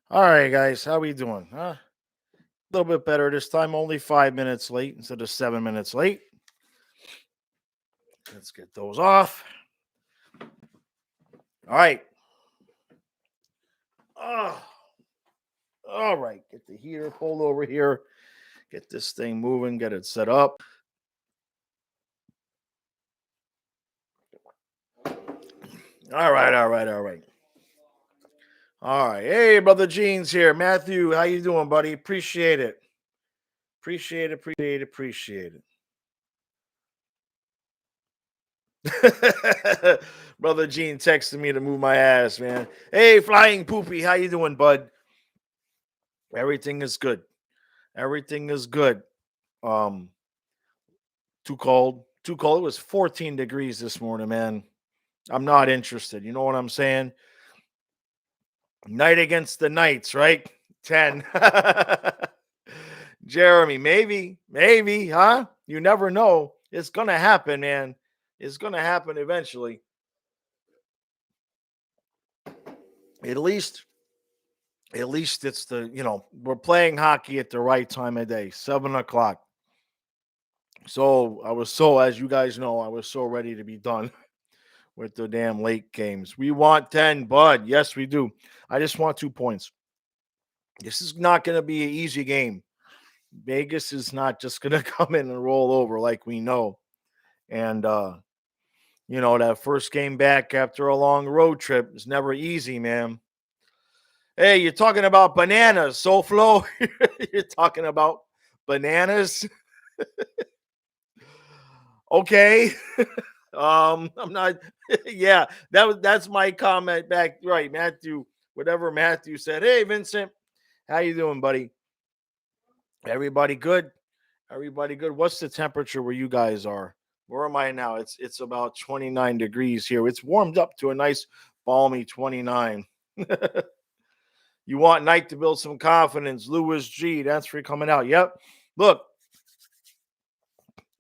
All right, guys, how we doing? A little bit better this time. Only 5 minutes late instead of 7 minutes late. Let's get those off. All right. Oh, all right. Get the heater pulled over here. Get this thing moving. Get it set up. All right. All right. All right. All right. Hey, brother Jeans here. Matthew, how you doing, buddy? Appreciate it. Appreciate it. Appreciate it. Appreciate it. Brother Gene texted me to move my ass, man. Hey, flying poopy, how you doing, bud? Everything is good. Everything is good. Um, too cold. Too cold. It was 14 degrees this morning, man. I'm not interested. You know what I'm saying? Night against the Knights, right? 10. Jeremy, maybe, huh? You never know. It's gonna happen, man. It's gonna happen eventually. At least, at least it's we're playing hockey at the right time of day, 7 o'clock. So as you guys know, I was so ready to be done with the damn late games. We want 10, bud. Yes, we do. I just want 2 points. This is not going to be an easy game. Vegas is not just going to come in and roll over like we know. And, that first game back after a long road trip is never easy, man. Hey, you're talking about bananas, SoFlo. You're talking about bananas. Okay. I'm not. Yeah, that's my comment back. Right, Matthew. Whatever Matthew said. Hey, Vincent, how you doing, buddy? Everybody good? Everybody good? What's the temperature where you guys are? Where am I now? It's about 29 degrees here. It's warmed up to a nice balmy 29. You want Night to build some confidence. Lewis G, that's for coming out. Yep. Look,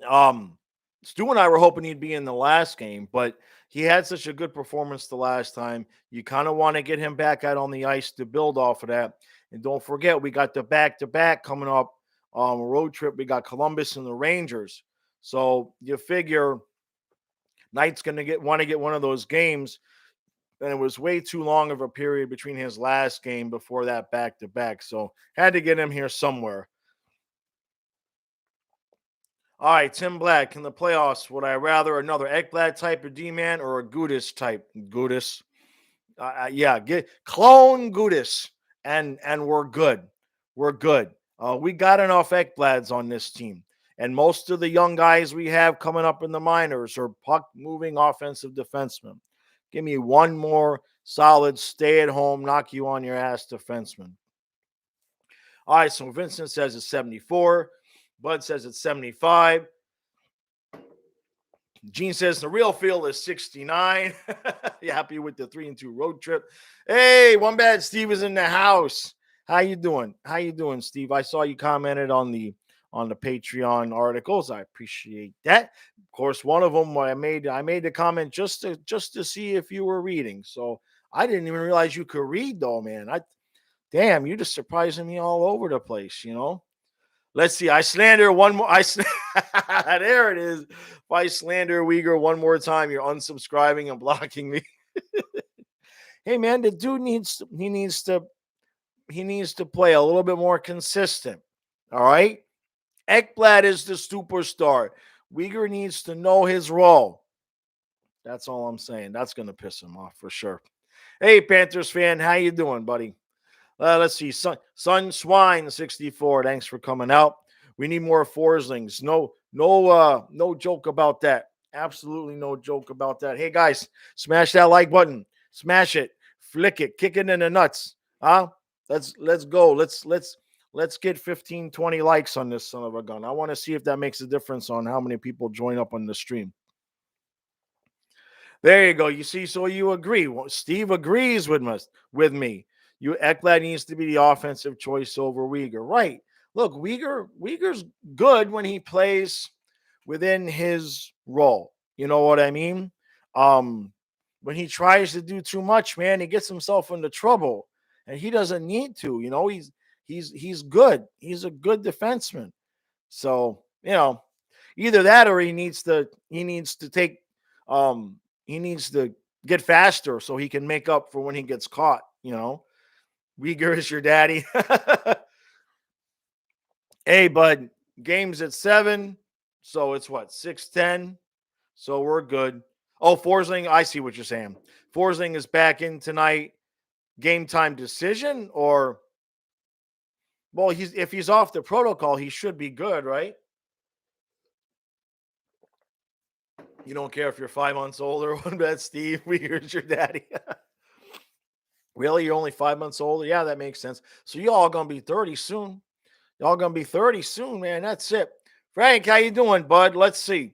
Um, Stu and I were hoping he'd be in the last game, but he had such a good performance the last time. You kind of want to get him back out on the ice to build off of that. And don't forget, we got the back to back coming up road trip. We got Columbus and the Rangers. So you figure Knight's going to get one of those games. And it was way too long of a period between his last game before that back to back. So had to get him here somewhere. All right, Tim Black. In the playoffs, would I rather another Ekblad type of D man or a Gudis type? Gudis. Yeah, get clone Gudis, and we're good. We're good. We got enough Ekblads on this team, and most of the young guys we have coming up in the minors are puck moving offensive defensemen. Give me one more solid, stay at home, knock you on your ass defenseman. All right, so Vincent says it's 74. Bud says it's 75. Gene says the real feel is 69. You happy with the 3-2 road trip? Hey, one bad Steve is in the house. How you doing? How you doing, Steve? I saw you commented on the Patreon articles. I appreciate that. Of course, one of them I made the comment just to see if you were reading. So I didn't even realize you could read though, man. Damn, you just surprising me all over the place. Let's see. I slander one more. There it is. If I slander Uyghur one more time, you're unsubscribing and blocking me. Hey man, the dude needs to play a little bit more consistent. All right. Ekblad is the superstar. Uyghur needs to know his role. That's all I'm saying. That's gonna piss him off for sure. Hey, Panthers fan, how you doing, buddy? Let's see. Sun Swine 64. Thanks for coming out. We need more Forslings. No joke about that. Absolutely no joke about that. Hey guys, smash that like button. Smash it. Flick it. Kick it in the nuts. Huh? Let's go. Let's get 15, 20 likes on this son of a gun. I want to see if that makes a difference on how many people join up on the stream. There you go. You see, so you agree. Well, Steve agrees with me. Ekblad needs to be the offensive choice over Uyghur. Right. Look, Uyghur's good when he plays within his role. You know what I mean? When he tries to do too much, man, he gets himself into trouble. and he doesn't need to. He's good. He's a good defenseman. So either that or um he needs to get faster so he can make up for when he gets caught. Uyghur is your daddy. Hey, bud, game's at 7, so it's what, 6:10. So we're good. Oh, Forsling, I see what you're saying. Forsling is back in tonight. Game time decision, or well, if he's off the protocol, he should be good, right? You don't care if you're 5 months older. What about Steve? Here's your daddy. Really, you're only 5 months older? Yeah, that makes sense. So you all gonna be 30 soon. Y'all gonna be 30 soon, man. That's it. Frank, how you doing, bud? Let's see.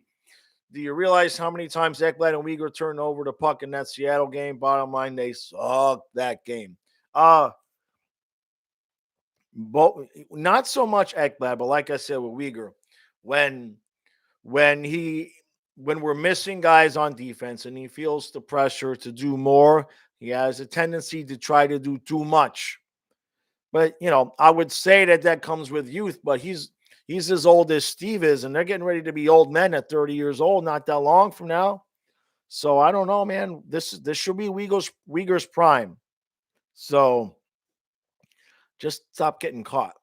Do you realize how many times Ekblad and Uyghur turned over the puck in that Seattle game? Bottom line, they sucked that game. But not so much Ekblad, but like I said with Uyghur, when when he when we're missing guys on defense and he feels the pressure to do more, he has a tendency to try to do too much. But I would say that comes with youth. But he's as old as Steve is, and they're getting ready to be old men at 30 years old, not that long from now. So I don't know, man. This should be Uyghur's prime. So just stop getting caught.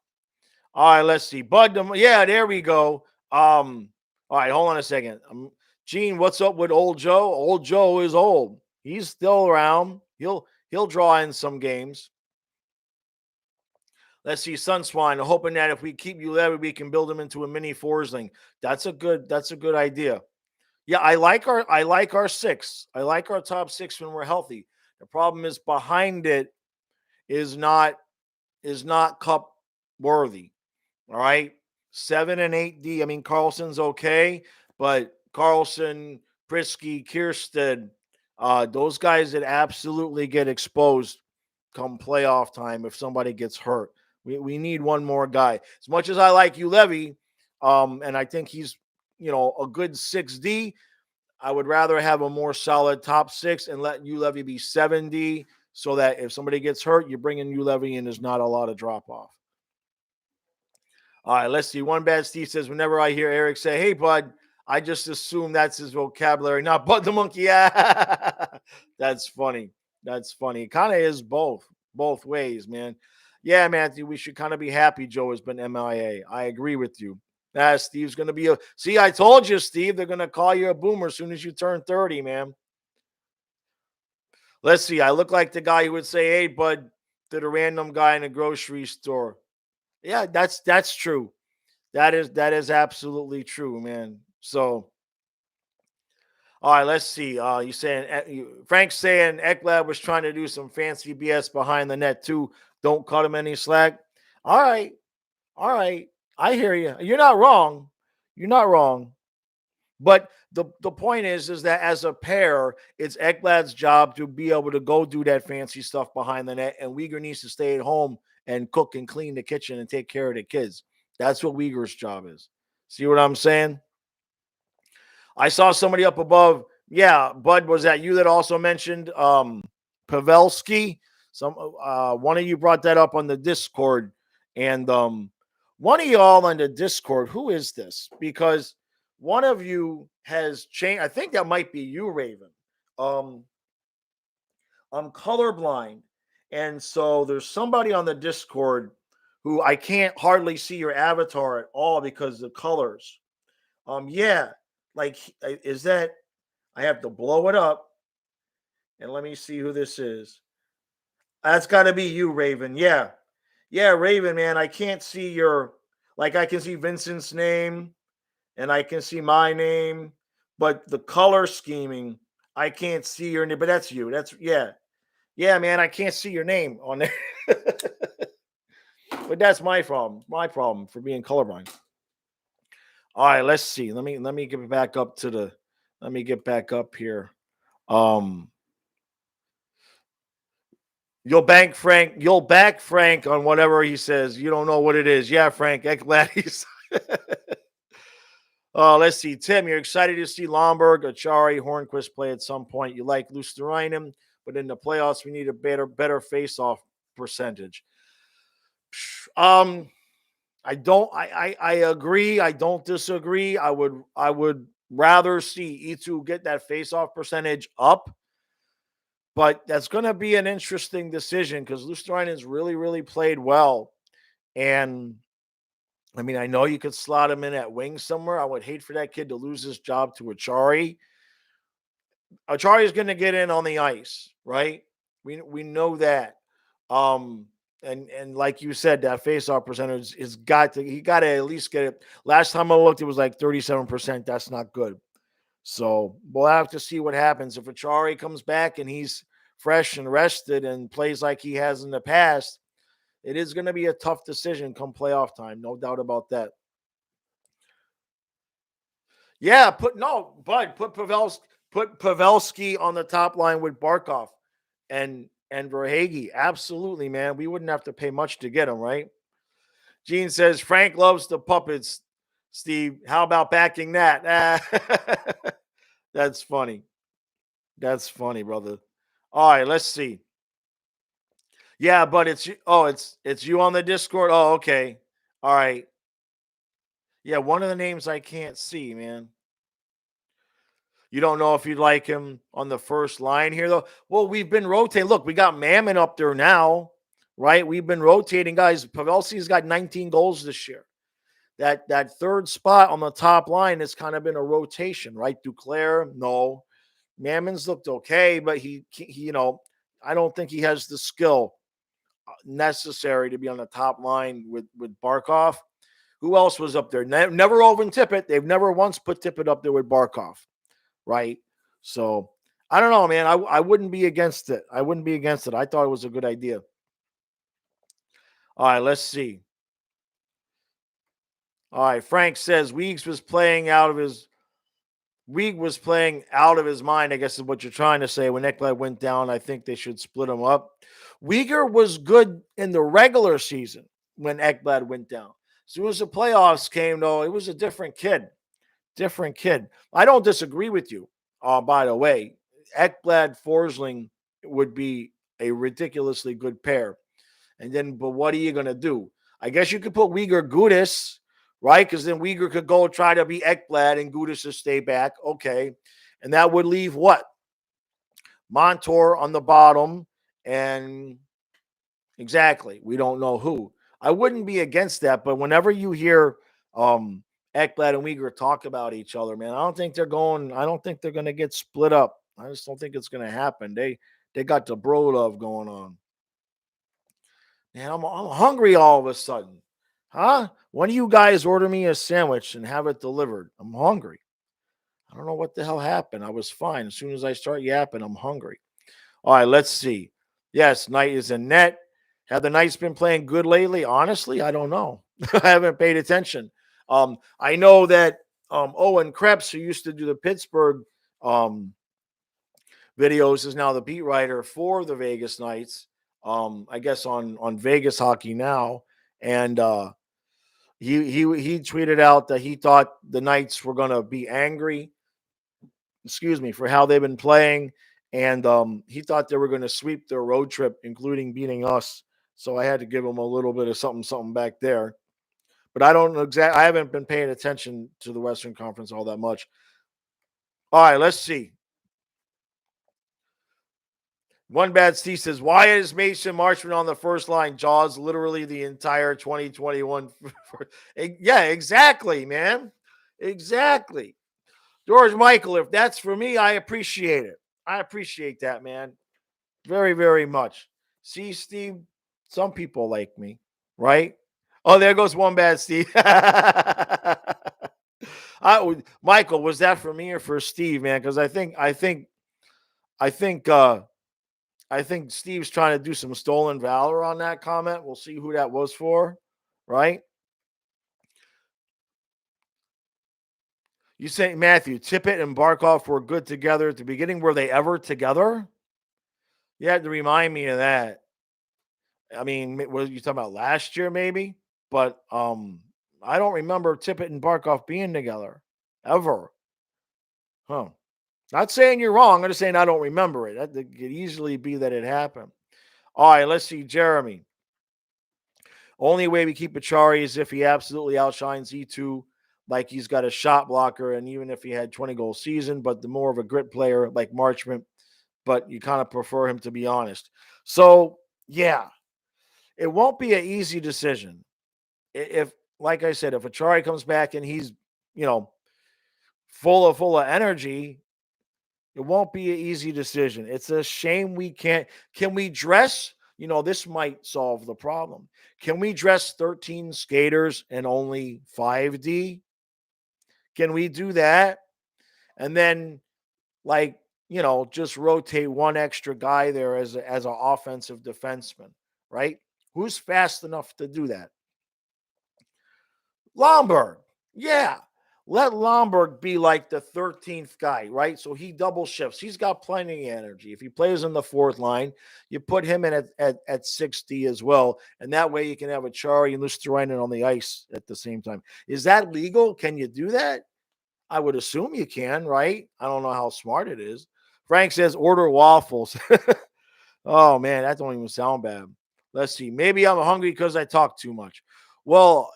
All right, let's see. Bud, yeah, there we go. All right, hold on a second. Gene, what's up with old Joe? Old Joe is old. He's still around. He'll draw in some games. Let's see, Sunswine, hoping that if we keep Ulevy, we can build him into a mini Forsling. That's a good idea. Yeah, I like our 6. I like our top 6 when we're healthy. The problem is behind it is not cup worthy. All right. 7 and 8D. I mean, Carlson's okay, but Carlson, Prisky, Kiersted, those guys that absolutely get exposed come playoff time if somebody gets hurt. We need one more guy. As much as I like Ulevy, and I think he's a good 6D, I would rather have a more solid top 6 and let Ulevy be 7D so that if somebody gets hurt, you bring in Ulevy and there's not a lot of drop off. All right, let's see. One Bad Steve says, whenever I hear Eric say, hey, bud, I just assume that's his vocabulary, not Bud the Monkey. Yeah, that's funny. That's funny. It kind of is both ways, man. Yeah, Matthew, we should kind of be happy Joe has been MIA. I agree with you. Steve's going to be see, I told you, Steve, they're going to call you a boomer as soon as you turn 30, man. Let's see. I look like the guy who would say, hey, bud, to the random guy in a grocery store. Yeah, that's true. That is absolutely true, man. So, all right, let's see. You saying Frank's saying Ekblad was trying to do some fancy BS behind the net too. Don't cut him any slack. All right. I hear you. You're not wrong. But the point is that as a pair, it's Ekblad's job to be able to go do that fancy stuff behind the net, and Uyghur needs to stay at home and cook and clean the kitchen and take care of the kids. That's what Uyghur's job is. See what I'm saying? I saw somebody up above. Yeah, Bud, was that you that also mentioned Pavelski? One of you brought that up on the Discord, and one of y'all on the Discord. Who is this? Because one of you has changed. I think that might be you, Raven. I'm colorblind, and so there's somebody on the Discord who I can't hardly see your avatar at all because the colors. Yeah, like is that? I have to blow it up, and let me see who this is. That's got to be you, Raven. Yeah, Raven, man. I can't see your I can see Vincent's name, and I can see my name, but the color scheming, I can't see your name. But that's you. Yeah, man. I can't see your name on there. But that's my problem. My problem for being colorblind. All right, let's see. Let me get back up to the. Let me get back up here. You'll back Frank on whatever he says. You don't know what it is. Yeah, Frank. Glad he's. Let's see. Tim, you're excited to see Lomberg, Achari, Hornquist play at some point. You like Luosterainen, but in the playoffs, we need a better face-off percentage. I agree. I don't disagree. I would rather see E2 get that face-off percentage up, but that's going to be an interesting decision because Luostarinen's really, really played well. And I mean, I know you could slot him in at wing somewhere. I would hate for that kid to lose his job to Achari. Achari is going to get in on the ice, right? We know that. And like you said, that faceoff percentage he got to at least get it. Last time I looked, it was like 37%. That's not good. So we'll have to see what happens. If Achari comes back and he's fresh and rested and plays like he has in the past, it is going to be a tough decision come playoff time. No doubt about that. Yeah, put Pavelski on the top line with Barkov and Verhage. Absolutely, man. We wouldn't have to pay much to get him, right? Gene says Frank loves the puppets. Steve, how about backing that? That's funny. That's funny, brother. All right, let's see. Yeah, but it's you on the Discord. Oh, okay. All right. Yeah, one of the names I can't see, man. You don't know if you'd like him on the first line here, though. Well, we've been rotating. Look, we got Mammon up there now, right? We've been rotating guys. Pavelski's got 19 goals this year. That third spot on the top line has kind of been a rotation, right? Duclair, no. Mammon's looked okay, but he I don't think he has the skill necessary to be on the top line with Barkov. Who else was up there? Never Oven Tippett. They've never once put Tippett up there with Barkov, right? So I don't know, man. I wouldn't be against it. I wouldn't be against it. I thought it was a good idea. All right, let's see. All right, Frank says Weeks was playing out of his mind, I guess is what you're trying to say. When Ekblad went down, I think they should split him up. Uyghur was good in the regular season when Ekblad went down. As soon as the playoffs came, though, it was a different kid. Different kid. I don't disagree with you, by the way. Ekblad Forsling would be a ridiculously good pair. And then, but what are you going to do? I guess you could put Uyghur Gudis, right? Because then Uyghur could go try to be Ekblad and Gudis to stay back. Okay. And that would leave what? Montour on the bottom. And exactly, we don't know who. I wouldn't be against that, but whenever you hear Ekblad and Uyghur talk about each other, man, I don't think they're going to get split up. I just don't think it's going to happen. They got the bro love going on. Man, I'm hungry all of a sudden. Huh? When do you guys order me a sandwich and have it delivered? I'm hungry. I don't know what the hell happened. I was fine. As soon as I start yapping, I'm hungry. All right, let's see. Yes, Knight is in net. Have the Knights been playing good lately? Honestly, I don't know. I haven't paid attention. I know that Owen Krebs, who used to do the Pittsburgh videos, is now the beat writer for the Vegas Knights. I guess on Vegas Hockey Now, and he tweeted out that he thought the Knights were going to be angry, for how they've been playing, and he thought they were going to sweep their road trip, including beating us. So I had to give him a little bit of something back there. But I don't know exactly. I haven't been paying attention to the Western Conference all that much. All right, let's see. One Bad Steve says, why is Mason Marchman on the first line? Jaws literally the entire 2021. Yeah, exactly, man. Exactly. George Michael, if that's for me, I appreciate it. I appreciate that, man. Very, very much. See, Steve, some people like me, right? Oh, there goes One Bad Steve. Michael, was that for me or for Steve, man? Because I think Steve's trying to do some stolen valor on that comment. We'll see who that was for, right? You say, Matthew, Tippett and Barkov were good together at the beginning. Were they ever together? You had to remind me of that. I mean, were you talking about last year maybe? But I don't remember Tippett and Barkov being together ever. Huh. Not saying you're wrong. I'm just saying I don't remember it. That could easily be that it happened. All right, let's see. Jeremy. Only way we keep Achari is if he absolutely outshines E2, like he's got a shot blocker, and even if he had 20-goal season, but the more of a grit player like Marchment, but you kind of prefer him to be honest. So, yeah, it won't be an easy decision. If, like I said, if Achari comes back and he's, you know, full of energy, it won't be an easy decision. It's a shame we can't. Can we dress? This might solve the problem. Can we dress 13 skaters and only 5D? Can we do that? And then, like, just rotate one extra guy there as an offensive defenseman, right? Who's fast enough to do that? Lomberg. Yeah. Let Lomberg be like the 13th guy, right? So he double shifts. He's got plenty of energy. If he plays in the fourth line, you put him in at 60 as well. And that way you can have Achari and Luostarinen on the ice at the same time. Is that legal? Can you do that? I would assume you can, right? I don't know how smart it is. Frank says order waffles. Oh man, that don't even sound bad. Let's see. Maybe I'm hungry because I talk too much. Well,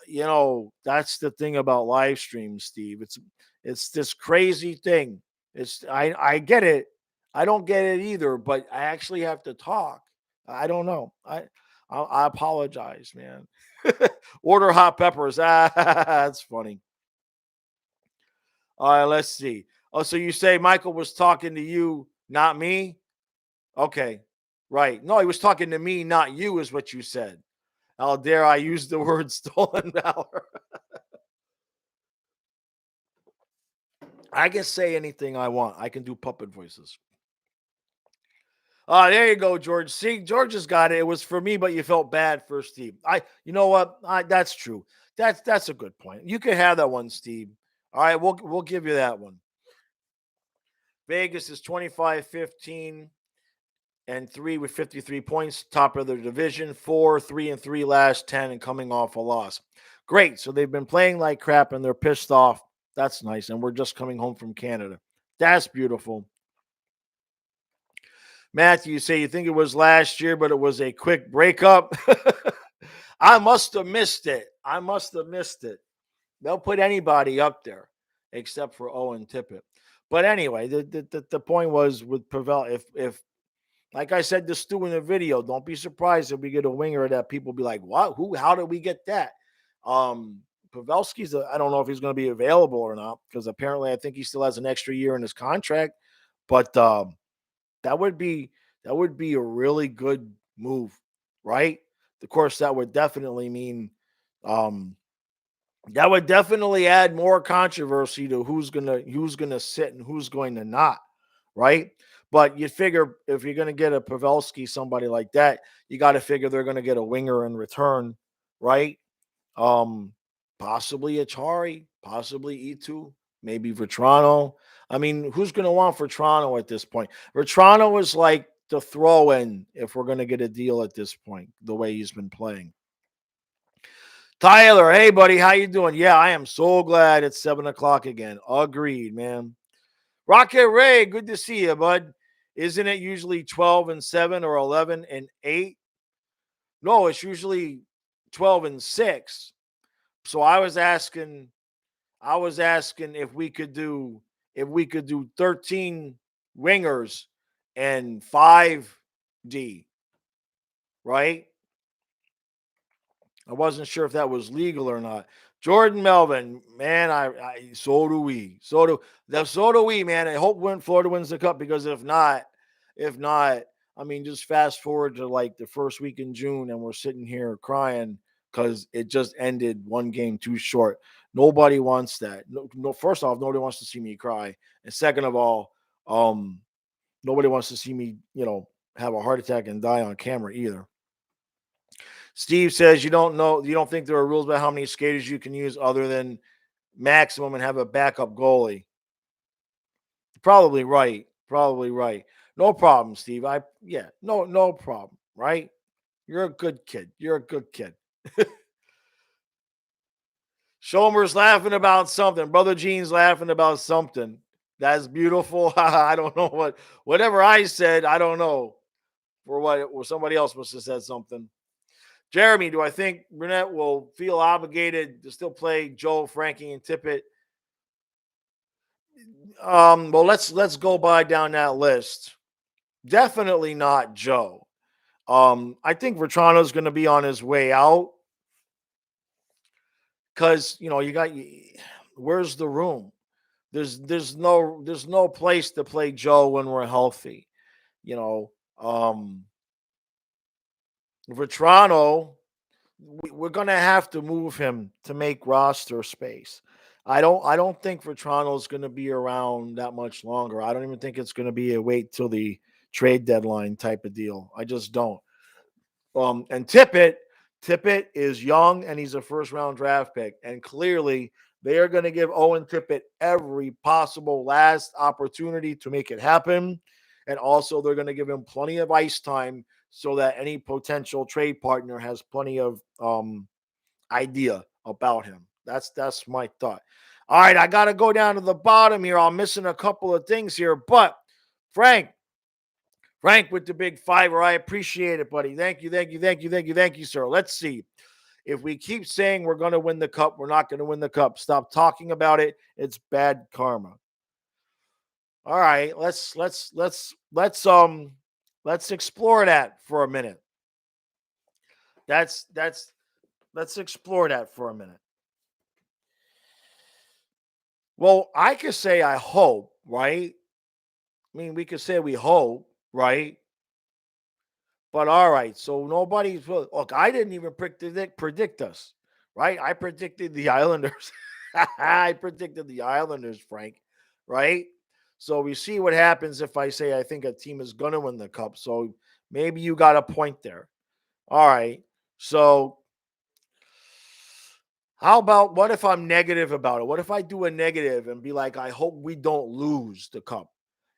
that's the thing about live streams, Steve. It's this crazy thing. I get it. I don't get it either, but I actually have to talk. I don't know. I apologize, man. Order hot peppers. Ah, that's funny. All right, let's see. Oh, so you say Michael was talking to you, not me? Okay. Right. No, he was talking to me, not you, is what you said. How dare I use the word stolen valor? I can say anything I want. I can do puppet voices. There you go, George. See, George has got it. It was for me, but you felt bad for Steve. You know what? That's true. That's a good point. You can have that one, Steve. All right, we'll give you that one. Vegas is 25-15 and 3 with 53 points, top of their division. 4, 3-3 last 10 and coming off a loss. Great. So they've been playing like crap and they're pissed off. That's nice. And we're just coming home from Canada. That's beautiful. Matthew, you say you think it was last year, but it was a quick breakup. I must have missed it. They'll put anybody up there except for Owen Tippett. But anyway, the point was with Pavel, if like I said to Stu in the video, don't be surprised if we get a winger that people be like, what? Who? How did we get that? Pavelski's, I don't know if he's going to be available or not, because apparently I think he still has an extra year in his contract. But that would be a really good move, right? Of course, that would definitely mean that would definitely add more controversy to who's gonna sit and who's going to not, right? But you figure if you're gonna get a Pavelski, somebody like that, you got to figure they're gonna get a winger in return, right? Um, Possibly Achari, possibly E2, maybe Vetrano. I mean, who's gonna want Vetrano at this point? Vetrano is like the throw in if we're gonna get a deal at this point, the way he's been playing. Tyler, hey buddy, how you doing? Yeah, I am so glad it's 7:00 again. Agreed, man. Rocket Ray, good to see you, bud. Isn't it usually 12-7 or 11-8? No, it's usually 12-6. So I was asking if we could do 13 wingers and 5D, right? I wasn't sure if that was legal or not. Jordan Melvin, man, so do we. So do we, man. I hope Florida wins the cup, because if not, I mean, just fast forward to like the first week in June and we're sitting here crying because it just ended one game too short. Nobody wants that. No, first off, nobody wants to see me cry. And second of all, nobody wants to see me, have a heart attack and die on camera either. Steve says you don't think there are rules about how many skaters you can use other than maximum and have a backup goalie. Probably right. No problem, Steve. No problem, right? You're a good kid. Shomer's laughing about something. Brother Gene's laughing about something. That's beautiful. I don't know whatever I said, I don't know. for what? Well, somebody else must have said something. Jeremy, do I think Burnett will feel obligated to still play Joe, Frankie, and Tippett? Well, let's go by down that list. Definitely not Joe. I think Vetrano's going to be on his way out because you got where's the room? There's no place to play Joe when we're healthy. You know, Vetrano, we're going to have to move him to make roster space. I don't think Vetrano's going to be around that much longer. I don't even think it's going to be a wait till the trade deadline type of deal. I just don't. And Tippett is young and he's a first round draft pick. And clearly they are going to give Owen Tippett every possible last opportunity to make it happen. And also they're going to give him plenty of ice time so that any potential trade partner has plenty of idea about him. That's my thought. All right, I got to go down to the bottom here. I'm missing a couple of things here, but Frank with the big fiver. I appreciate it, buddy. Thank you, sir. Let's see. If we keep saying we're going to win the cup, we're not going to win the cup. Stop talking about it. It's bad karma. All right, let's explore that for a minute. Let's explore that for a minute. Well, I could say I hope, right? I mean, we could say we hope, right? But all right, so nobody's look. I didn't even predict us, right? I predicted the Islanders. I predicted the Islanders, Frank, right? So we see what happens if I say I think a team is going to win the cup. So maybe you got a point there. All right. So how about what if I'm negative about it? What if I do a negative and be like, I hope we don't lose the cup?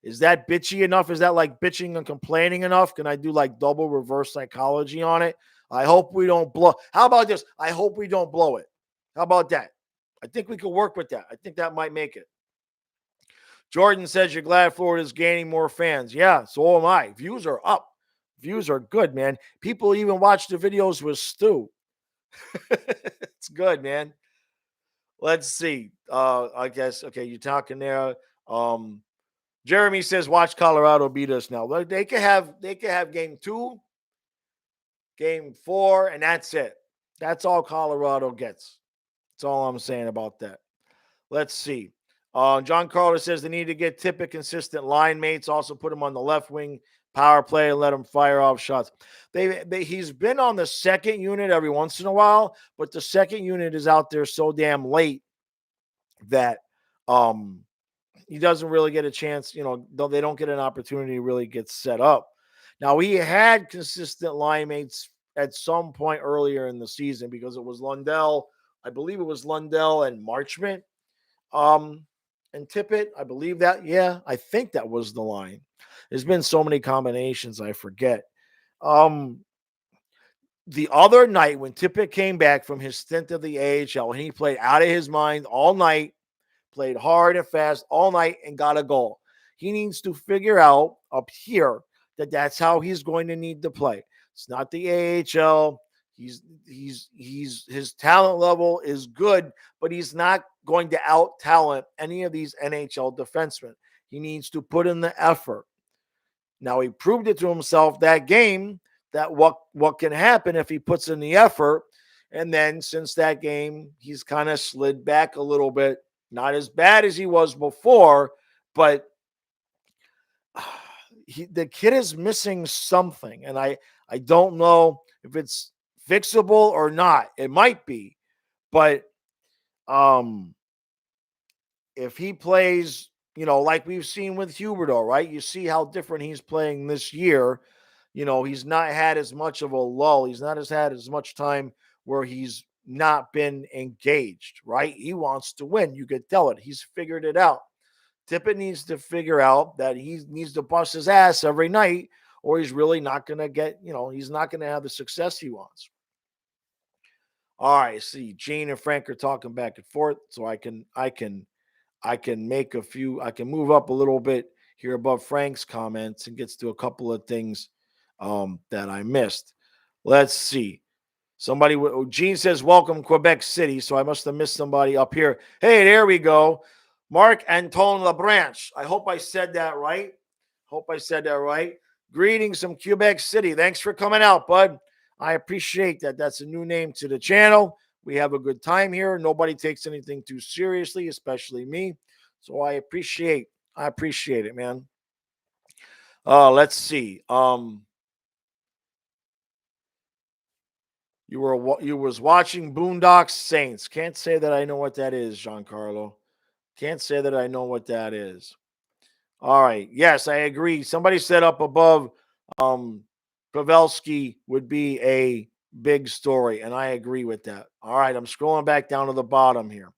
Is that bitchy enough? Is that like bitching and complaining enough? Can I do like double reverse psychology on it? I hope we don't blow. How about this? I hope we don't blow it. How about that? I think we could work with that. I think that might make it. Jordan says you're glad Florida's gaining more fans. Yeah, so am I. Views are up. Views are good, man. People even watch the videos with Stu. It's good, man. Let's see. I guess okay, you're talking there. Jeremy says, "Watch Colorado beat us now." They could have game 2, game 4, and that's it. That's all Colorado gets. That's all I'm saying about that. Let's see. John Carter says they need to get Tippett consistent line mates. Also put him on the left wing power play and let him fire off shots. He's been on the second unit every once in a while, but the second unit is out there so damn late that he doesn't really get a chance. They don't get an opportunity to really get set up. Now, he had consistent line mates at some point earlier in the season because it was Lundell. I believe it was Lundell and Marchment. And Tippett, I believe that. Yeah, I think that was the line. There's been so many combinations, I forget. The other night when Tippett came back from his stint of the AHL and he played out of his mind all night, played hard and fast all night and got a goal. He needs to figure out up here that that's how he's going to need to play. It's not the AHL. His talent level is good, but he's not going to out talent any of these NHL defensemen. He needs to put in the effort. Now he proved it to himself that game that what can happen if he puts in the effort. And then since that game, he's kind of slid back a little bit. Not as bad as he was before, but the kid is missing something. And I don't know if it's fixable or not. It might be. But if he plays, like we've seen with Huberdeau, right? You see how different he's playing this year. He's not had as much of a lull. He's not had as much time where he's not been engaged, right? He wants to win. You could tell it. He's figured it out. Tippett needs to figure out that he needs to bust his ass every night, or he's really not going to get, he's not going to have the success he wants. All right, see, Gene and Frank are talking back and forth, so I can make a few. I can move up a little bit here above Frank's comments and gets to a couple of things that I missed. Let's see. Somebody, Gene says, welcome Quebec City. So I must have missed somebody up here. Hey, there we go. Marc Antoine Labranche. I hope I said that right. Hope I said that right. Greetings from Quebec City. Thanks for coming out, bud. I appreciate that. That's a new name to the channel. We have a good time here. Nobody takes anything too seriously, especially me. So I appreciate it, man. Let's see. You was watching Boondocks Saints. Can't say that I know what that is, Giancarlo. Can't say that I know what that is. All right. Yes, I agree. Somebody said up above, Pavelski would be a big story, and I agree with that. All right, I'm scrolling back down to the bottom here.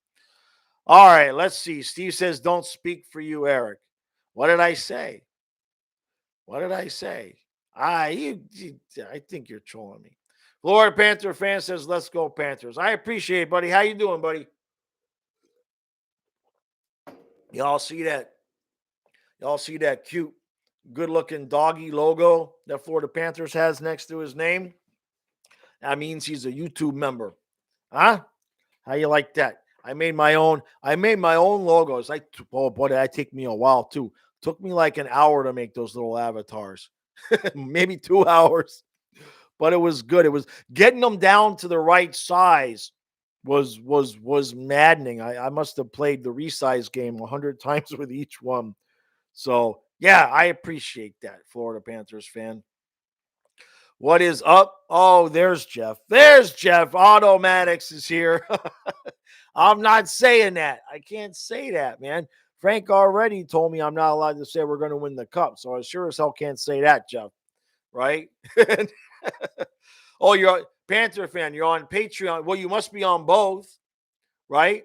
All right, let's see. Steve says, "Don't speak for you, Eric." What did I say? What did I say? I think you're trolling me. Florida Panther fan says, "Let's go Panthers." I appreciate it, buddy. How you doing, buddy? Y'all see that? Y'all see that cute, good-looking doggy logo that Florida Panthers has next to his name? That means he's a YouTube member. Huh? How you like that? I made my own logos. Oh boy, that take me a while too. Took me like an hour to make those little avatars. Maybe 2 hours. But it was good. It was getting them down to the right size was maddening. I must have played the resize game 100 times with each one. So yeah, I appreciate that, Florida Panthers fan. What is up? Oh, there's Jeff. There's Jeff. Automatics is here. I'm not saying that. I can't say that, man. Frank already told me I'm not allowed to say we're going to win the cup. So I sure as hell can't say that, Jeff. Right? Oh, you're a Panther fan. You're on Patreon. Well, you must be on both, right?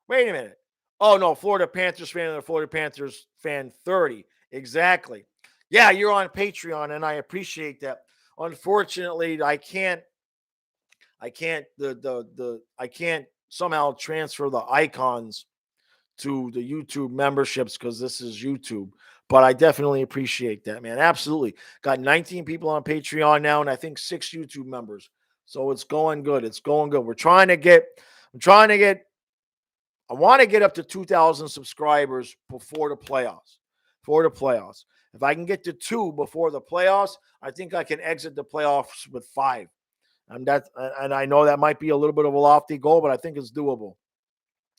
Wait a minute. Oh, no. Florida Panthers fan and the Florida Panthers fan 30. Exactly. Yeah, you're on Patreon, and I appreciate that. Unfortunately, I can't I can't somehow transfer the icons to the YouTube memberships because this is YouTube. But I definitely appreciate that, man. Absolutely. Got 19 people on Patreon now, and I think 6 YouTube members. So it's going good. It's going good. I want to get up to 2,000 subscribers before the playoffs. If I can get to 2 before the playoffs, I think I can exit the playoffs with 5. And I know that might be a little bit of a lofty goal, but I think it's doable.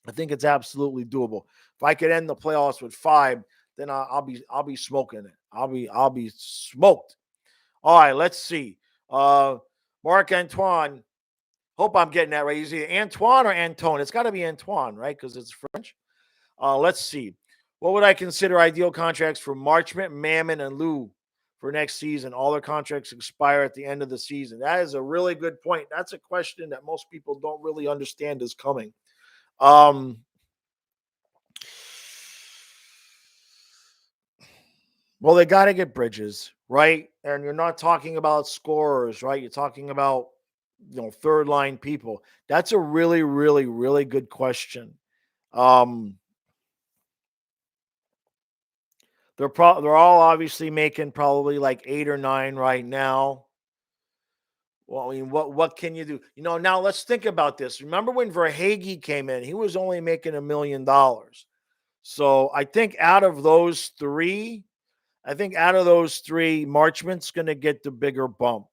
I think it's absolutely doable. If I could end the playoffs with 5, then I'll be smoking it. I'll be smoked. All right, let's see. Marc Antoine. Hope I'm getting that right. Is it Antoine or Antone? It's got to be Antoine, right? Because it's French. Let's see. What would I consider ideal contracts for Marchment, Mammon, and Lou for next season? All their contracts expire at the end of the season. That is a really good point. That's a question that most people don't really understand is coming. Well, they got to get Bridges, right? And you're not talking about scorers, right? You're talking about, third line people. That's a really, really, really good question. They're all obviously making probably like 8 or 9 right now. Well, I mean, what can you do? Now let's think about this. Remember when Verhaeghe came in? He was only making $1 million. So I think out of those three, Marchment's going to get the bigger bump.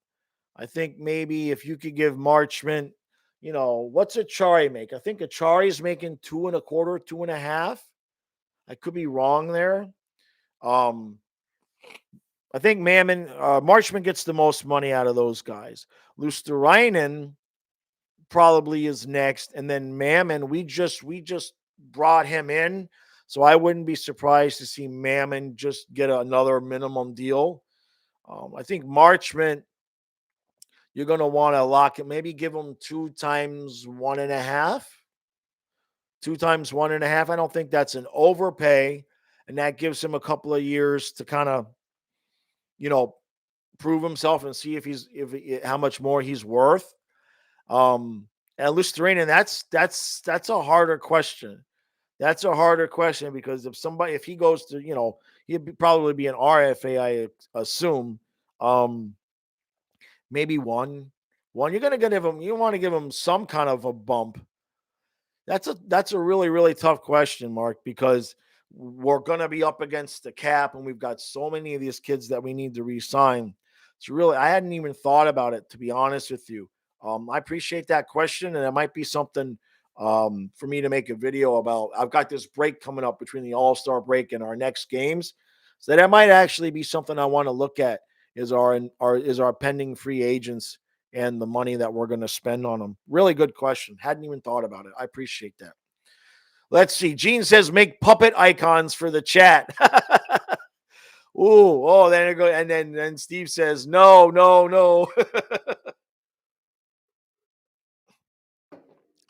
I think maybe if you could give Marchment, what's Achari make? I think Achari's making 2.25, 2.5. I could be wrong there. I think Marchment gets the most money out of those guys. Luosterainen probably is next, and then Mammon. We just brought him in, so I wouldn't be surprised to see Mammon just get another minimum deal. I think Marchment, you're going to want to lock it. Maybe give him 2 times 1.5. 2 times 1.5. I don't think that's an overpay, and that gives him a couple of years to kind of, prove himself and see how much more he's worth. And Luosterainen, that's a harder question. That's a harder question because if he goes to, he'd probably be an RFA, I assume. Um, maybe one. One, you're gonna give him. You want to give him some kind of a bump. That's a really really tough question, Mark, because we're gonna be up against the cap, and we've got so many of these kids that we need to re-sign. It's really I hadn't even thought about it, to be honest with you. I appreciate that question, and it might be something for me to make a video about. I've got this break coming up between the All Star break and our next games, so that might actually be something I want to look at. Is our pending free agents and the money that we're going to spend on them? Really good question. Hadn't even thought about it. I appreciate that. Let's see. Gene says make puppet icons for the chat. Ooh, oh, then it go, and then Steve says no, no, no.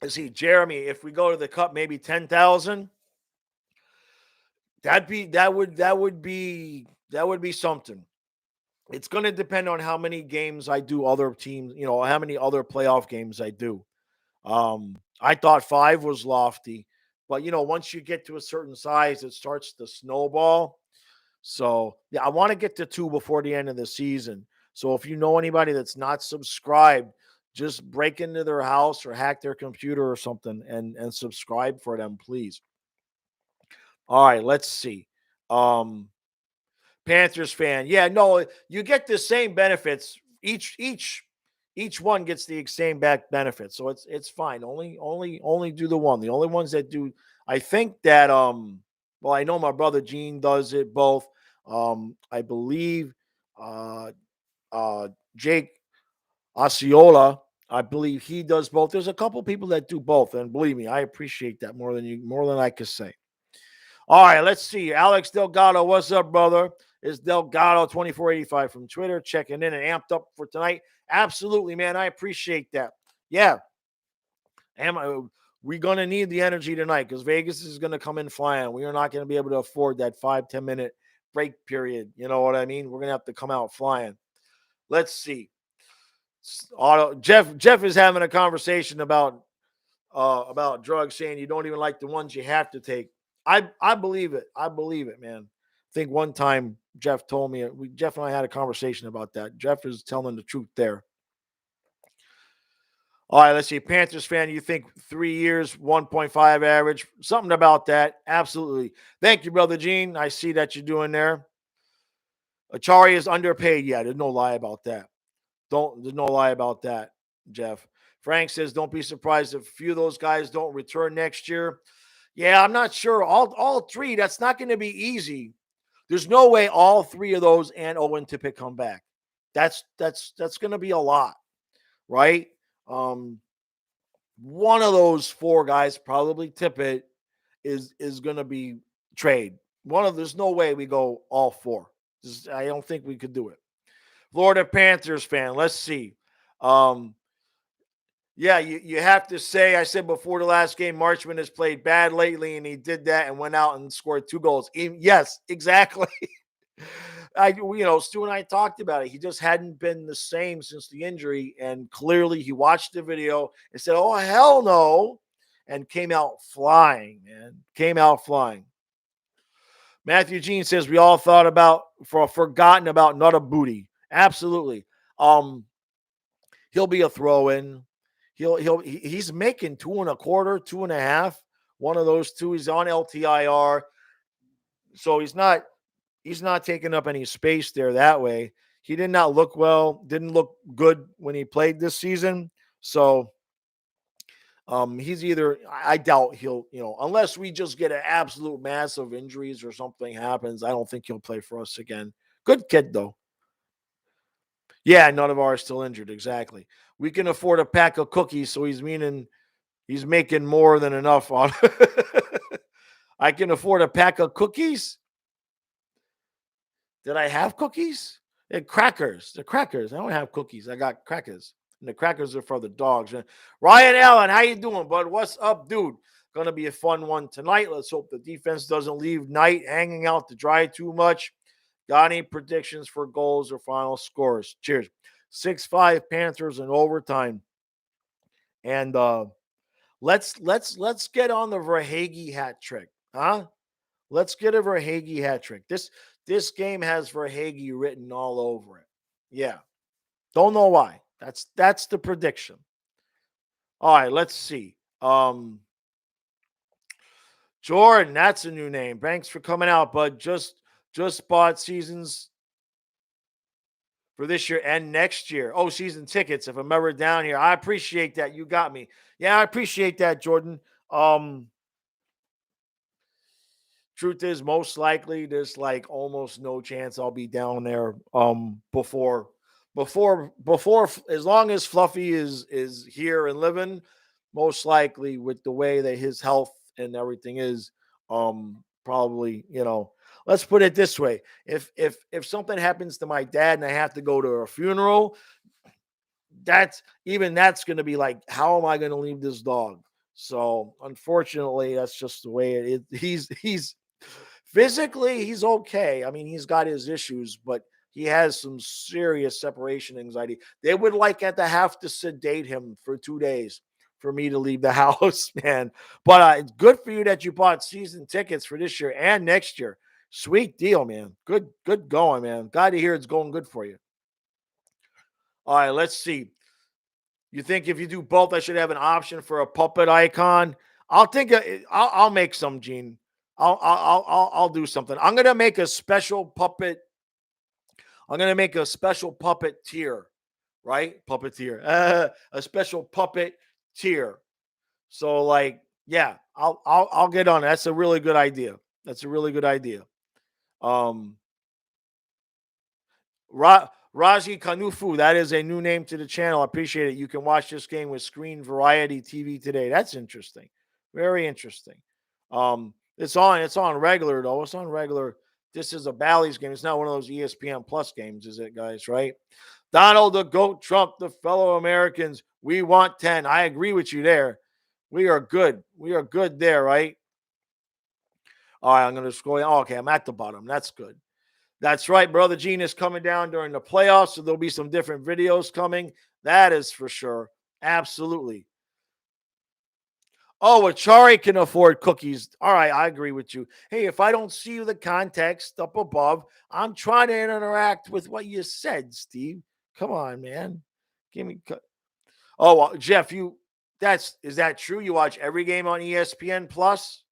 Let's see, Jeremy. If we go to the cup, maybe 10,000. That would be something. It's going to depend on how many games I do. Other teams, how many other playoff games I do. I thought 5 was lofty, but once you get to a certain size, it starts to snowball. So yeah, I want to get to 2 before the end of the season. So if you know anybody that's not subscribed, just break into their house or hack their computer or something and subscribe for them, please. All right, let's see. Um, Panthers fan. Yeah, no, you get the same benefits. Each one gets the same back benefits. So it's fine. Only do the one. The only ones that do, I think that well, I know my brother Gene does it both. I believe uh Jake Osceola, I believe he does both. There's a couple people that do both, and believe me, I appreciate that more than I could say. All right, let's see. Alex Delgado, what's up, brother? It's Delgado 2485 from Twitter, checking in and amped up for tonight. Absolutely, man. I appreciate that. Yeah. We're going to need the energy tonight because Vegas is going to come in flying. We are not going to be able to afford that 5-10 minute break period. You know what I mean? We're going to have to come out flying. Let's see. Jeff is having a conversation about drugs, saying you don't even like the ones you have to take. I believe it. I believe it, man. I think one time Jeff told me, Jeff and I had a conversation about that. Jeff is telling the truth there. All right, let's see. Panthers fan, you think 3 years, 1.5 average, something about that. Absolutely. Thank you, brother Gene. I see that you're doing there. Achari is underpaid. Yeah, there's no lie about that. There's no lie about that, Jeff. Frank says, don't be surprised if a few of those guys don't return next year. Yeah, I'm not sure. All three, that's not going to be easy. There's no way all 3 of those and Owen Tippett come back. That's going to be a lot, right? One of those 4 guys, probably Tippett, is going to be trade. There's no way we go all 4. I don't think we could do it. Florida Panthers fan, let's see. Yeah, you have to say, I said before the last game, Marchman has played bad lately, and he did that and went out and scored 2 goals. Yes, exactly. Stu and I talked about it. He just hadn't been the same since the injury, and clearly he watched the video and said, "Oh hell no," and came out flying. Man, came out flying. Matthew Jean says we all forgotten about Nutter Booty. Absolutely. He'll be a throw-in. He's making 2.25, 2.5. One of those 2. He's on LTIR, so he's not taking up any space there that way. He did not look well, didn't look good when he played this season. So he's I doubt he'll, unless we just get an absolute massive injuries or something happens, I don't think he'll play for us again. Good kid, though. Yeah, none of ours still injured. Exactly. We can afford a pack of cookies, so he's making more than enough on. I can afford a pack of cookies. Did I have cookies? They're crackers. They're crackers. I don't have cookies. I got crackers. And the crackers are for the dogs. Ryan Allen, how you doing, bud? What's up, dude? Gonna be a fun one tonight. Let's hope the defense doesn't leave Knight hanging out to dry too much. Got any predictions for goals or final scores? Cheers. 6-5 Panthers in overtime. And let's get on the Verhaeghe hat trick, huh? Let's get a Verhaeghe hat trick. This game has Verhaeghe written all over it. Yeah. Don't know why. That's the prediction. All right, let's see. Jordan, that's a new name. Thanks for coming out, bud. Just bought seasons for this year and next year. Oh, season tickets. If I'm ever down here, I appreciate that. You got me. Yeah, I appreciate that, Jordan. Truth is, most likely there's like almost no chance I'll be down there before as long as Fluffy is here and living, most likely with the way that his health and everything is, probably, let's put it this way. If something happens to my dad and I have to go to a funeral, that's going to be like, how am I going to leave this dog? So unfortunately, that's just the way it is. He's physically, he's okay. I mean, he's got his issues, but he has some serious separation anxiety. They would like to have to sedate him for 2 days for me to leave the house, man. But it's good for you that you bought season tickets for this year and next year. Sweet deal, man. Good going, man. Glad to hear it's going good for you. All right, let's see. You think if you do both, I should have an option for a puppet icon? I'll think. I'll make some, Gene. I'll do something. I'm gonna make a special puppet. I'm gonna make a special puppet tier, right? Puppeteer, a special puppet tier. So, like, yeah, I'll get on it. That's a really good idea. That's a really good idea. Um, Raji Kanufu, that is a new name to the channel. I appreciate it. You can watch this game with Screen Variety TV today. That's interesting. Very interesting. It's on regular though. It's on regular. This is a Bally's game. It's not one of those ESPN Plus games, is it, guys? Right? Donald the Goat Trump, the fellow Americans. We want 10. I agree with you there. We are good. We are good there, right? All right, I'm going to scroll. Oh, okay, I'm at the bottom. That's good. That's right. Brother Gene is coming down during the playoffs, so there'll be some different videos coming. That is for sure. Absolutely. Oh, Achari can afford cookies. All right, I agree with you. Hey, if I don't see the context up above, I'm trying to interact with what you said, Steve. Come on, man. Give me. Oh, Jeff, is that true? You watch every game on ESPN Plus?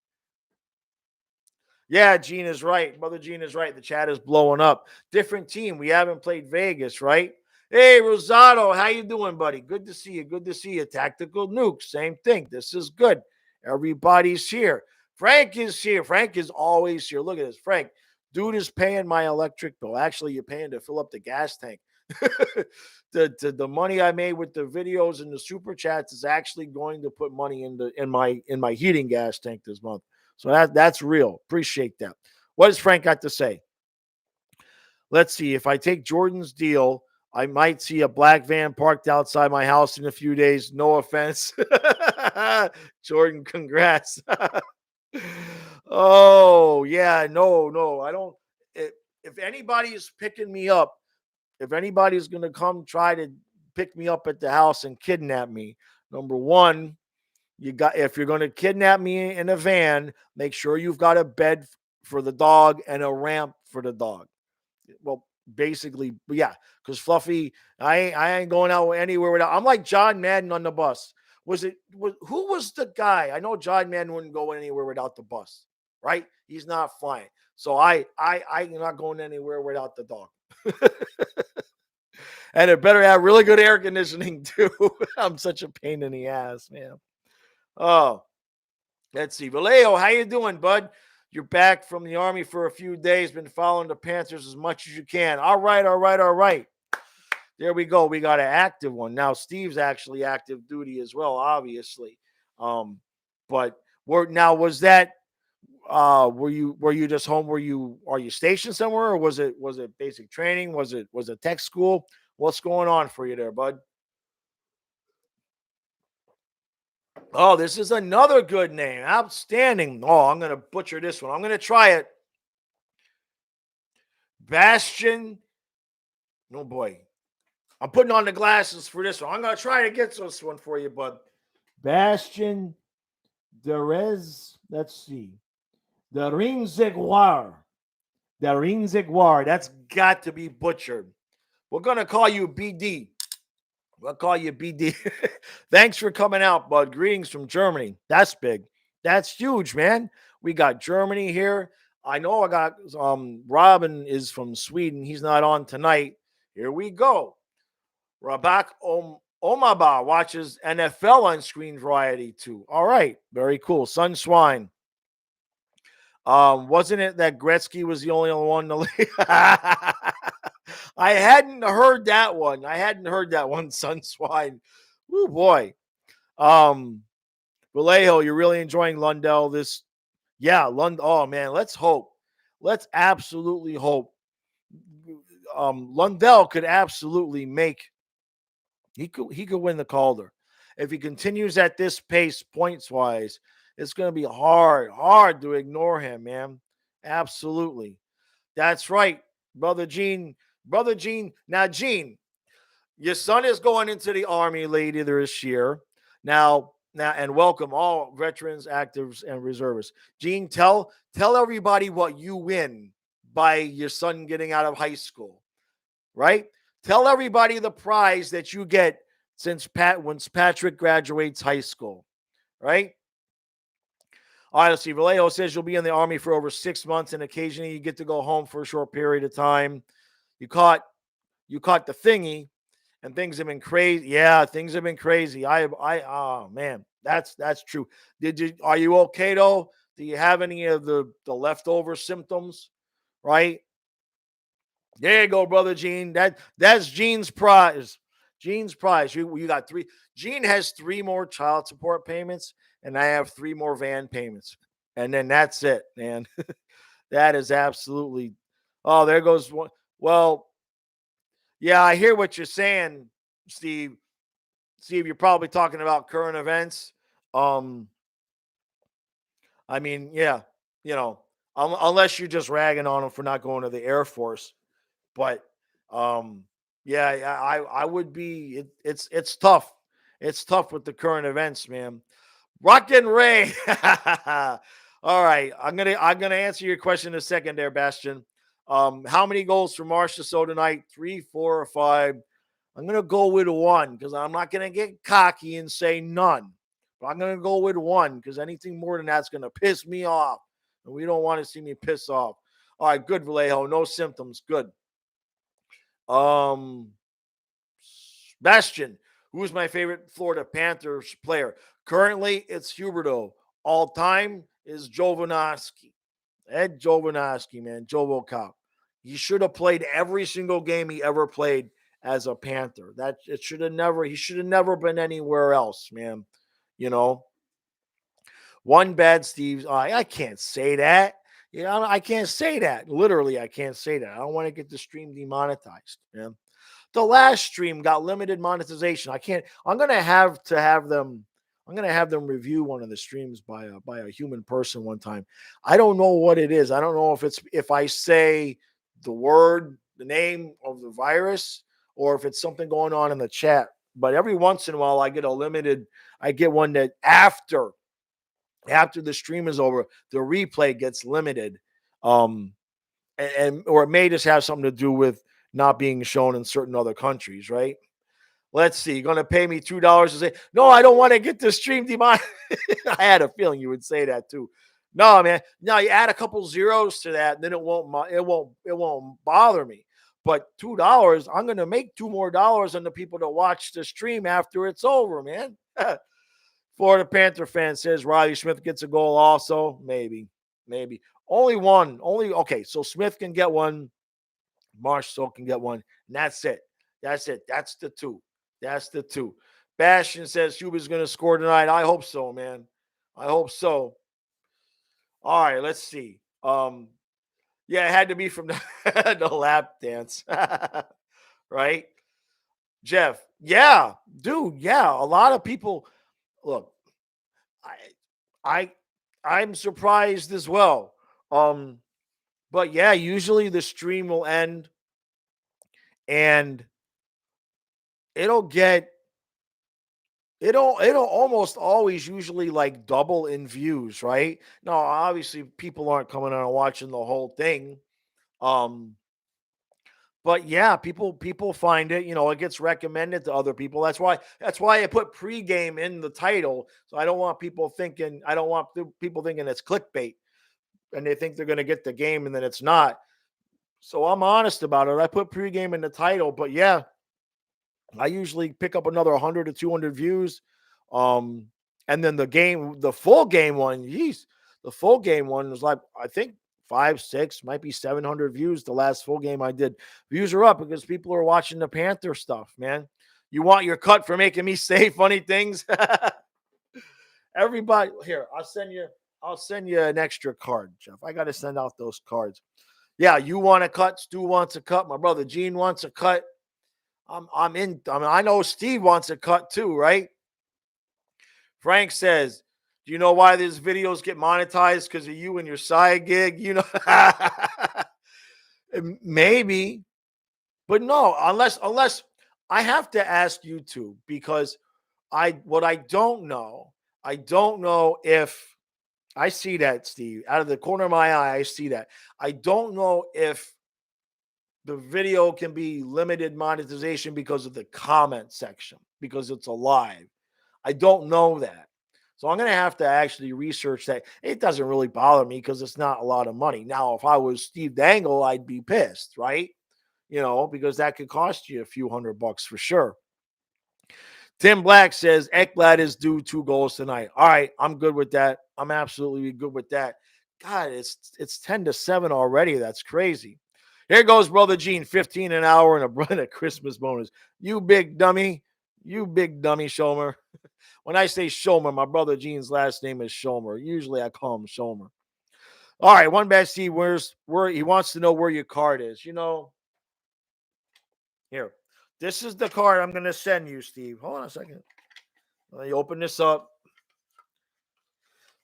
Yeah, Gene is right. Mother Gene is right. The chat is blowing up. Different team. We haven't played Vegas, right? Hey, Rosado, how you doing, buddy? Good to see you. Good to see you. Tactical Nuke, same thing. This is good. Everybody's here. Frank is here. Frank is always here. Look at this. Frank, dude is paying my electric bill. Actually, you're paying to fill up the gas tank. The money I made with the videos and the super chats is actually going to put money in my heating gas tank this month. So that's real. Appreciate that. What does Frank got to say? Let's see. If I take Jordan's deal, I might see a black van parked outside my house in a few days. No offense. Jordan, congrats. Oh, yeah. No. I don't. If anybody is picking me up, if anybody's going to come try to pick me up at the house and kidnap me, number one, if you're going to kidnap me in a van, make sure you've got a bed for the dog and a ramp for the dog. Well, basically, yeah, because Fluffy, I ain't going out anywhere without. I'm like John Madden on the bus. Who was the guy? I know John Madden wouldn't go anywhere without the bus, right? He's not flying. So I'm not going anywhere without the dog. And it better have really good air conditioning too. I'm such a pain in the ass, man. Oh, let's see. Vallejo, how you doing, bud? You're back from the Army for a few days, been following the Panthers as much as you can. All right. There we go. We got an active one. Now, Steve's actually active duty as well, obviously. But was that were you just home? Are you stationed somewhere, or was it basic training? Was it tech school? What's going on for you there, bud? Oh, this is another good name. Outstanding. Oh, I'm going to butcher this one. I'm going to try it. Bastion. Oh, boy. I'm putting on the glasses for this one. I'm going to try to get this one for you, bud. Bastion Derez. Let's see. The Ringzig War. That's got to be butchered. We're gonna call you BD. We'll call you BD. Thanks for coming out, bud. Greetings from Germany. That's big. That's huge, man. We got Germany here. I know I got Robin is from Sweden. He's not on tonight. Here we go. Rabak Omaba watches NFL on Screen Variety too. All right, very cool. Sun Swine. Wasn't it that Gretzky was the only one to leave? I hadn't heard that one. Sun Swine. Woo boy. Vallejo, you're really enjoying Lundell this. Yeah, Oh man, let's hope. Let's absolutely hope. Lundell could absolutely make. He could win the Calder if he continues at this pace, points wise. It's going to be hard to ignore him, man. Absolutely, that's right, brother Gene. Brother Gene. Now, Gene, your son is going into the Army later this year. Now, and welcome all veterans, actives, and reservists. Gene, tell everybody what you win by your son getting out of high school, right? Tell everybody the prize that you get once Patrick graduates high school, right? All right, let's see. Vallejo says you'll be in the Army for over 6 months, and occasionally you get to go home for a short period of time. You caught the thingy, and things have been crazy. Yeah, things have been crazy. Oh man, that's true. Are you okay though? Do you have any of the leftover symptoms? Right? There you go, brother Gene. That's Gene's prize. Gene's prize. You got 3. Gene has 3 more child support payments, and I have 3 more van payments. And then that's it, man. That is absolutely. Oh, there goes one. Well, yeah, I hear what you're saying, Steve. Steve, you're probably talking about current events. Um, I mean, yeah, unless you're just ragging on him for not going to the Air Force. But yeah, I would be. It's tough. It's tough with the current events, man. Rock and Ray. All right, I'm gonna answer your question in a second, there, Bastion. How many goals for Marchessault tonight? 3, 4, or 5? I'm gonna go with 1 because I'm not gonna get cocky and say none. But I'm gonna go with 1 because anything more than that's gonna piss me off, and we don't want to see me piss off. All right, good, Vallejo. No symptoms. Good. Bastion, who is my favorite Florida Panthers player? Currently, it's Huberto. All time is Jovanovski. Ed Jovanovski, man. Jovo Cop. He should have played every single game he ever played as a Panther. He should have never been anywhere else, man. You know. One bad Steve. I can't say that. I can't say that. Literally, I can't say that. I don't want to get the stream demonetized, man. The last stream got limited monetization. I can't. I'm gonna have them. I'm gonna have them review one of the streams by a human person one time. I don't know what it is. I don't know if I say the name of the virus, or if it's something going on in the chat. But every once in a while, I get one that after the stream is over, the replay gets limited. Or it may just have something to do with not being shown in certain other countries, right? Let's see. You're going to pay me $2 to say, no, I don't want to get the stream demonetized. I had a feeling you would say that too. No, man. No, you add a couple zeros to that, then it won't bother me. But $2, I'm going to make $2 more on the people that watch the stream after it's over, man. Florida Panther fan says Riley Smith gets a goal also. Maybe. Only one. Okay, so Smith can get one. Marchessault can get one. And that's it. That's the 2. That's the 2. Bastion says Huber's going to score tonight. I hope so, man. I hope so. All right, let's see. Yeah, it had to be from the lap dance. Right? Jeff. Yeah, dude. Yeah, a lot of people. Look, I'm surprised as well. But yeah, usually the stream will end and it'll almost always usually like double in views, right? Now, obviously people aren't coming on and watching the whole thing. But But yeah, people find it. It gets recommended to other people. That's why I put pregame in the title. So I don't want people thinking it's clickbait and they think they're going to get the game and then it's not. So I'm honest about it. I put pregame in the title, but yeah, I usually pick up another 100 to 200 views. Um, and then the full game one, the full game one was like, I think 5, 6, might be 700 views. The last full game I did, views are up because people are watching the Panther stuff, man. You want your cut for making me say funny things? Everybody here, I'll send you an extra card, Jeff. I got to send out those cards. Yeah, you want a cut. Stu wants a cut. My brother Gene wants a cut. I'm in. I mean, I know Steve wants a cut too, right? Frank says, "Do you know why these videos get monetized? Because of you and your side gig? Maybe, but no. Unless I have to ask you two because I don't know if I see that, Steve. Out of the corner of my eye, I see that. I don't know if the video can be limited monetization because of the comment section, because it's a live. I don't know that. So I'm going to have to actually research that. It doesn't really bother me because it's not a lot of money. Now, if I was Steve Dangle, I'd be pissed, right? Because that could cost you a few $100 for sure. Tim Black says Ekblad is due 2 goals tonight. All right, I'm good with that. I'm absolutely good with that. God, it's 10-7 already. That's crazy. Here goes Brother Gene, 15 an hour and a Christmas bonus. You big dummy. You big dummy, Shomer. When I say Shomer, my brother Gene's last name is Shomer. Usually I call him Shomer. All right, one bad Steve, where he wants to know where your card is. Here. This is the card I'm going to send you, Steve. Hold on a second. Let me open this up.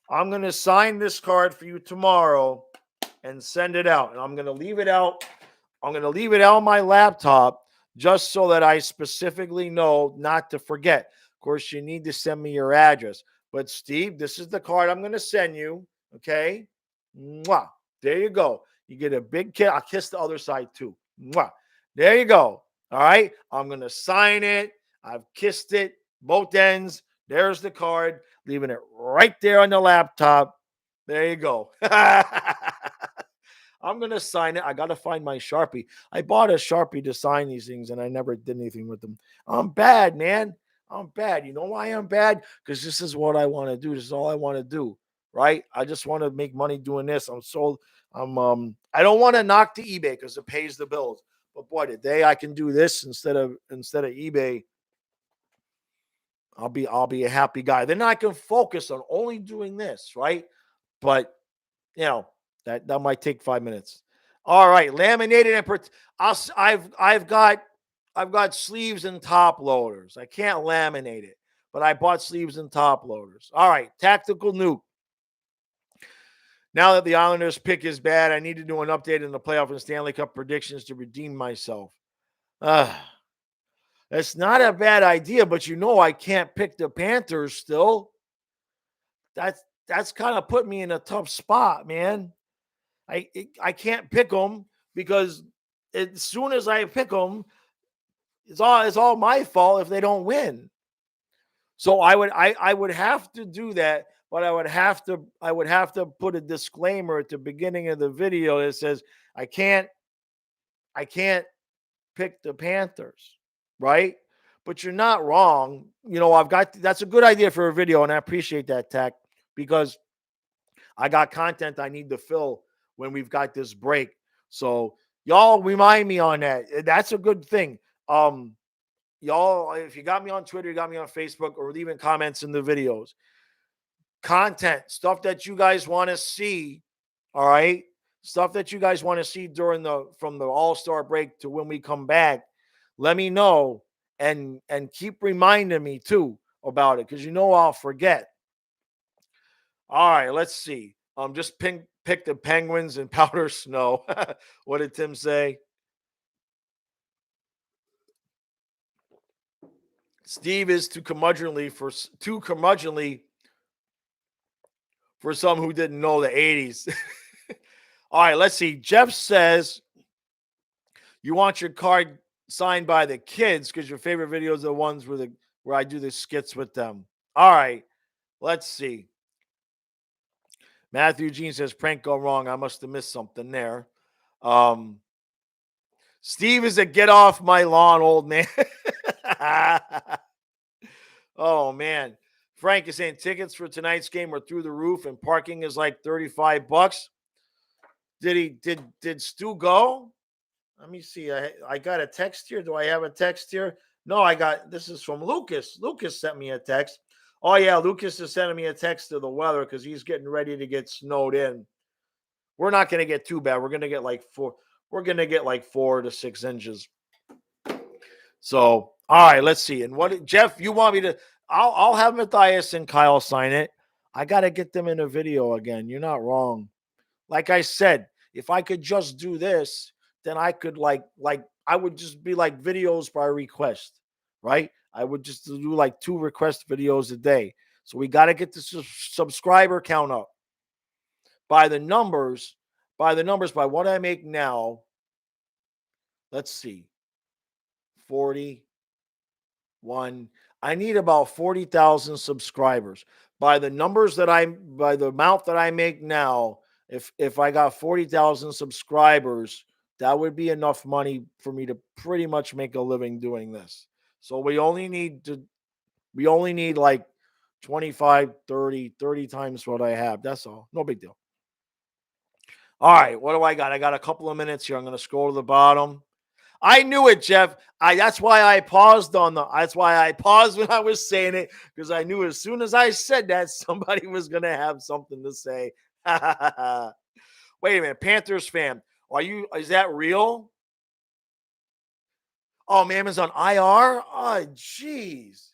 I'm going to sign this card for you tomorrow and send it out. And I'm going to leave it out. I'm going to leave it out on my laptop just so that I specifically know not to forget. Of course, you need to send me your address. But Steve, this is the card I'm going to send you. Okay? Mwah. There you go. You get a big kiss. I'll kiss the other side too. Mwah. There you go. All right. I'm going to sign it. I've kissed it, both ends. There's the card. Leaving it right there on the laptop. There you go. I'm going to sign it. I got to find my Sharpie. I bought a Sharpie to sign these things and I never did anything with them. I'm bad, man. I'm bad. You know why I'm bad? Because this is what I want to do. This is all I want to do. Right? I just want to make money doing this. I don't want to knock the eBay because it pays the bills. But boy, the day I can do this instead of eBay, I'll be a happy guy. Then I can focus on only doing this, right? But that might take 5 minutes. All right, laminated and I've got sleeves and top loaders. I can't laminate it, but I bought sleeves and top loaders. All right, tactical nuke. Now that the Islanders pick is bad, I need to do an update in the playoff and Stanley Cup predictions to redeem myself. That's not a bad idea, but I can't pick the Panthers still. That's kind of put me in a tough spot, man. I can't pick them because as soon as I pick them, it's all my fault if they don't win. So I would have to do that, but I would have to put a disclaimer at the beginning of the video that says I can't pick the Panthers, right? But you're not wrong. That's a good idea for a video, and I appreciate that, Tech, because I got content I need to fill when we've got this break. So y'all remind me on that. That's a good thing. Y'all, if you got me on Twitter, you got me on Facebook, or leaving comments in the videos. Content, stuff that you guys want to see. All right. Stuff that you guys want to see from the All-Star break to when we come back. Let me know and keep reminding me too about it because I'll forget. All right, let's see. Just pick the Penguins and powder snow. What did Tim say? Steve is too curmudgeonly for some who didn't know the 80s. All right, let's see. Jeff says You want your card signed by the kids because your favorite videos are the ones where I do the skits with them. All right, let's see. Matthew Jean says prank go wrong. I must have missed something there. Steve is a get off my lawn, old man. Oh man. Frank is saying tickets for tonight's game are through the roof and parking is like $35. Did Stu go? Let me see. I got a text here. Do I have a text here? No, this is from Lucas. Lucas sent me a text. Oh yeah, Lucas is sending me a text of the weather because he's getting ready to get snowed in. We're not going to get too bad. We're going to get like 4 to 6 inches. So, all right, let's see. And what, Jeff, you want me to? I'll have Matthias and Kyle sign it. I got to get them in a video again. You're not wrong. Like I said, if I could just do this, then I could like I would just be like videos by request, right? I would just do like 2 request videos a day. So we got to get the subscriber count up by the numbers, by what I make now. Let's see. 41. I need about 40,000 subscribers. By the amount that I make now, if I got 40,000 subscribers, that would be enough money for me to pretty much make a living doing this. So we only need like 25, 30 times what I have. That's all. No big deal. All right, what do I got? I got a couple of minutes here. I'm going to scroll to the bottom. I knew it, Jeff. That's why I paused when I was saying it, because I knew as soon as I said that, somebody was going to have something to say. Wait a minute, Panthers fan. Is that real? Oh, Mammon's on IR? Oh, jeez.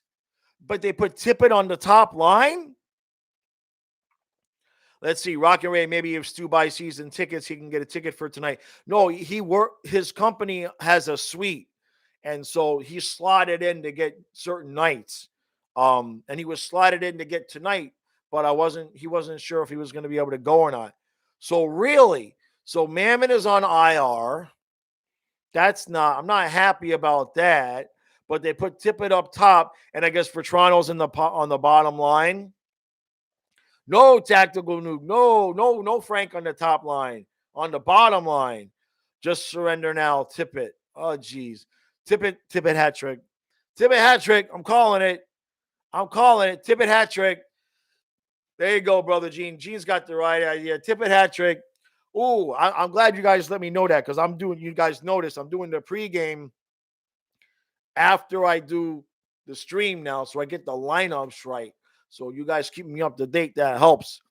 But they put Tippett on the top line? Let's see. Rock and Ray, maybe if Stu buys season tickets, he can get a ticket for tonight. No, his company has a suite. And so he slotted in to get certain nights. And he was slotted in to get tonight, but he wasn't sure if he was going to be able to go or not. So Mammon is on IR. I'm not happy about that, but they put Tippett up top, and I guess Vetrano's on the bottom line. No tactical noob. No Frank on the top line. On the bottom line. Just surrender now. Tippett. Oh, geez. Tippett hat trick. Tippett hat trick. I'm calling it. Tippett hat trick. There you go, brother Gene. Gene's got the right idea. Tippett hat trick. Ooh, I'm glad you guys let me know that, because you guys notice I'm doing the pregame after I do the stream now, so I get the lineups right. So you guys keep me up to date. That helps.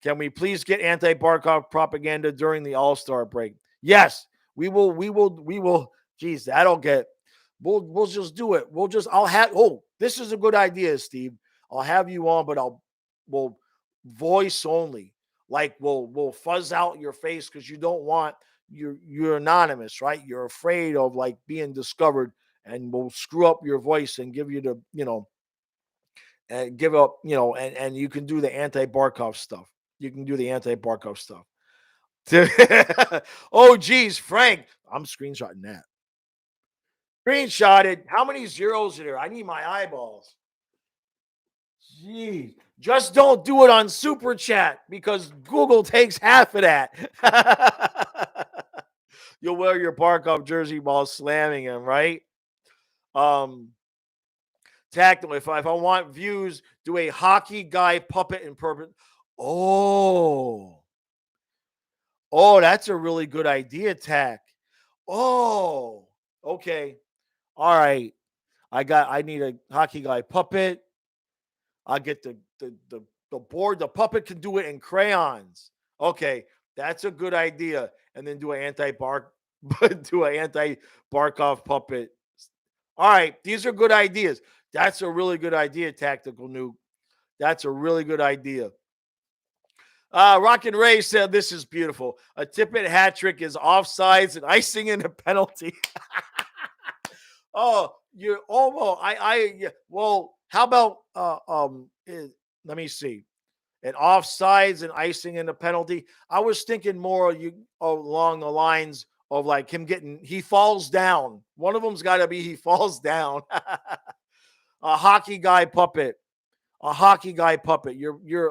Can we please get anti-Barkov propaganda during the All-Star break? Yes, we will. Geez, that'll get. We'll just do it. This is a good idea, Steve. I'll have you on, but we'll voice only. Like we'll fuzz out your face because you don't want you're anonymous, right? You're afraid of like being discovered, and we'll screw up your voice and give you the and give up, and you can do the anti-Barkov stuff. Oh, geez, Frank. I'm screenshotting that. Screenshotted. How many zeros are there? I need my eyeballs. Jeez. Just don't do it on Super Chat, because Google takes half of that. You'll wear your Barkov jersey while slamming him, right? Tactical. If I want views, do a hockey guy puppet in purpose. Oh, that's a really good idea, Tack. Oh, okay. All right. I need a hockey guy puppet. I'll get the board. The puppet can do it in crayons. Okay, that's a good idea. And then do an anti-Barkov puppet. All right, these are good ideas. That's a really good idea, Tactical Nuke. That's a really good idea. Rock and Ray said, this is beautiful. A Tippett hat trick is offsides and icing in a penalty. Oh, you're almost. Well, how about let me see. And offsides and icing in a penalty. I was thinking more along the lines of like him he falls down. One of them's got to be he falls down. A hockey guy puppet. A hockey guy puppet.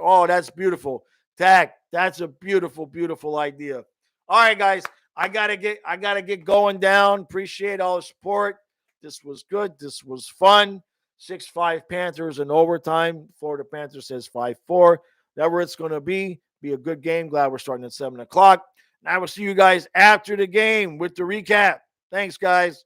Oh, that's beautiful. That's a beautiful, beautiful idea. All right, guys. I gotta get going down. Appreciate all the support. This was good. This was fun. 6-5 Panthers in overtime. Florida Panthers says 5-4. Whatever it's going to be a good game. Glad we're starting at 7 o'clock. And I will see you guys after the game with the recap. Thanks, guys.